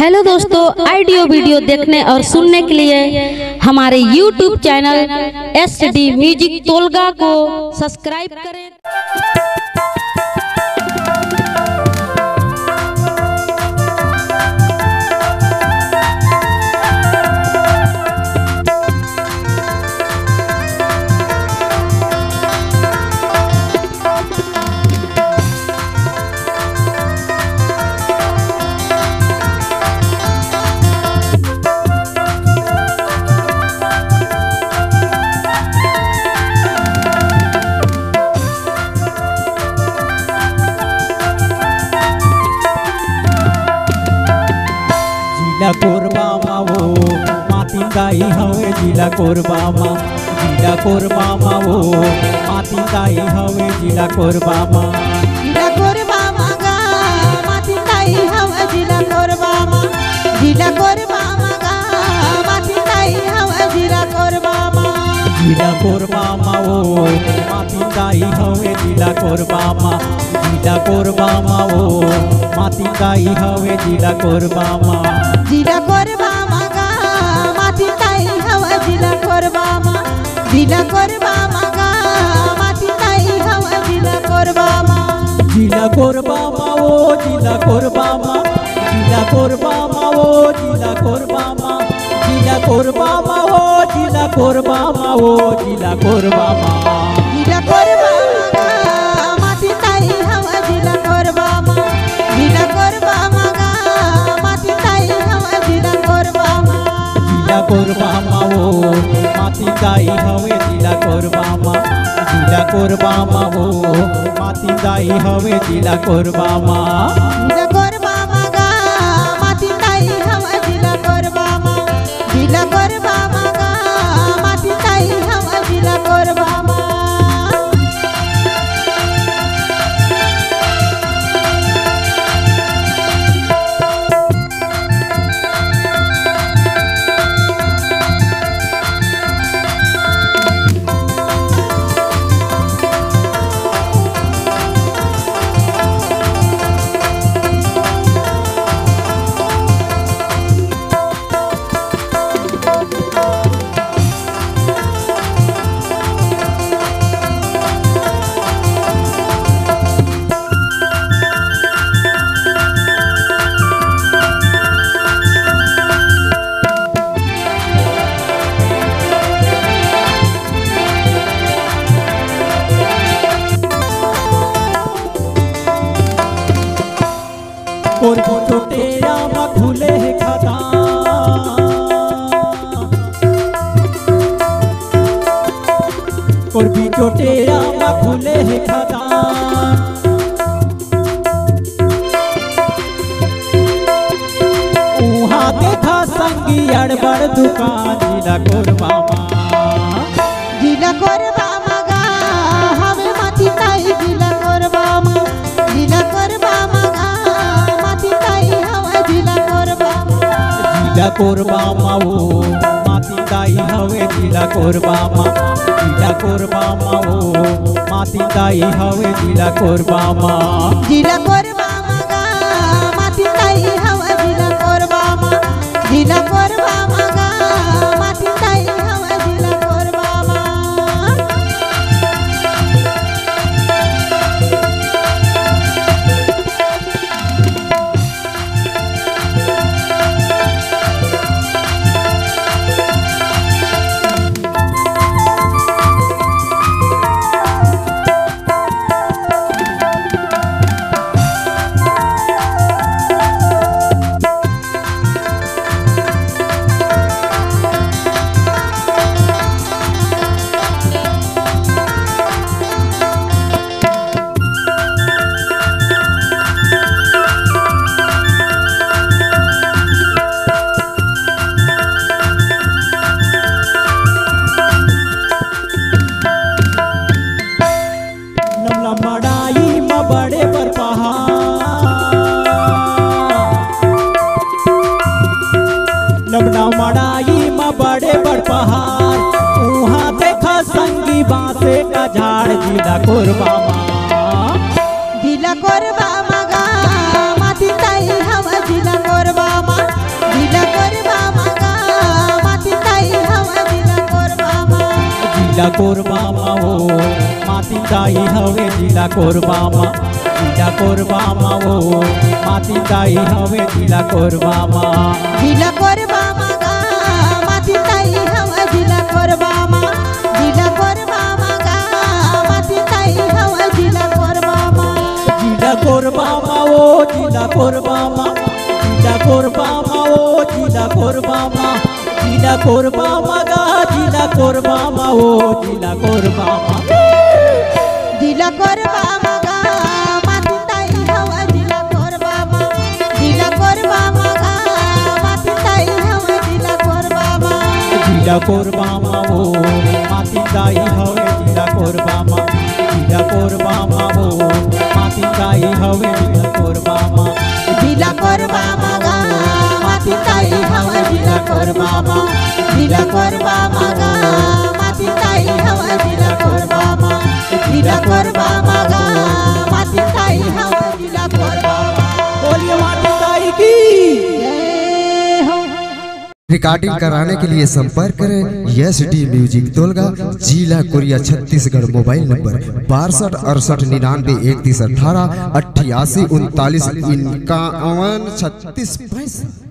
Hello दोस्तों, audio video देखने और सुनने के लिए हमारे YouTube चैनल SD म्यूजिक तोलगा को सब्सक्राइब करें। जिला कोरबा मावो माती दाई हवे जिला कोरबा मा जिला कोरबा मावो माती दाई हवे जिला कोरबा मा जिला कोरबा मागा माती दाई हवे जिला कोरबा मा जिला कोरबा मागा माती दाई हवे जिला कोरबा मा जिला कोरबा मावो माती दाई हवे जिला कोरबा मा जिला कोरबा मावो माती दाई हवे जिला कोरबा मा जिला कोरबा मागा माती दाई हवे जिला कोरबा मा जिला कोरबा मागा माती दाई हवे जिला कोरबा मा जिला कोरबा मावो जिला कोरबा मा जिला कोरबा मावो जिला कोरबा मा जिला कोरबा मावो जिला कोरबा मावो जिला कोरबा मा जिला कोरबा मागा माती दाई हवे जिला कोरबा मा जिला कोरबा मागा माती दाई हवे जिला कोरबा मा जिला कोरबा मावो माती दाई हवे जिला कोरबा मा जिला कोरबा मावो माती दाई हवे जिला कोरबा मा जिला कोरबा मागा माती दाई हवे जिला कोरबा मा जिला कोरबा मागा माती दाई हवे जिला कोरबा मा और छोटेरा मा खुले है खाता और भी छोटेरा मा खुले है खाता उहाँ देखा संगी अड़बड़ दुकान जिला कोरबा मा जिला कोरबा मागा हवे माती दाई जिला कोरबा मा जिला कोरबा मागा माती दाई हवे जिला कोरबा मा जिला कोरबा मावो माती दाई हवे जिला कोरबा मा जिला कोरबा मावो माती दाई हवे जिला कोरबा मा जिला कोरबा मागा माती दाई हवे जिला कोरबा मा जिला कोरबा मागा माती दाई हवे जिला कोरबा मा मड़ाई में बड़े बर लमना मड़ाई में बड़े बड़ पहाड़ उहाँ देखा संगी बासे का झाड़ जिला कोरबा मा जिला कोरबा मागा माती ताई हवा जिला कोरबा मा ताई हवे जिला कोरबा मा वो माती ताई हवे जिला कोरबा मा जिला कोरबा मा गा माती ताई हवे जिला कोरबा मा जिला कोरबा मा गा माती ताई हवे जिला कोरबा मा जिला कोरबा मा वो जिला कोरबा मा जिला कोरबा मा वो जिला कोरबा मा जिला कोरबा मा गा जिला कोरबा मा वो जिला कोरबा मा जिला कोरबा मा गा माती ताई हवे जिला कोरबा मा जिला कोरबा मा गा माती ताई हवे जिला कोरबा मा जिला कोरबा मा वो माती ताई हवे जिला कोरबा मा जिला कोरबा मा वो माती ताई हवे जिला कोरबा मा जिला कोरबा मा गा माती ताई हवे जिला कोरबा मा जिला कोरबा मा गा माती ताई हवे जिला कोरबा मा जिला कोरबा मा गा माती ताई हवे जिला कोरबा मा बोलिए माती ताई की जय हो। रिकॉर्डिंग कराने के लिए संपर्क करें SD म्यूजिक तोलगा, जिला कोरिया, छत्तीसगढ़। Mobile number 62 68 99 31 18 88 39 51 36 35।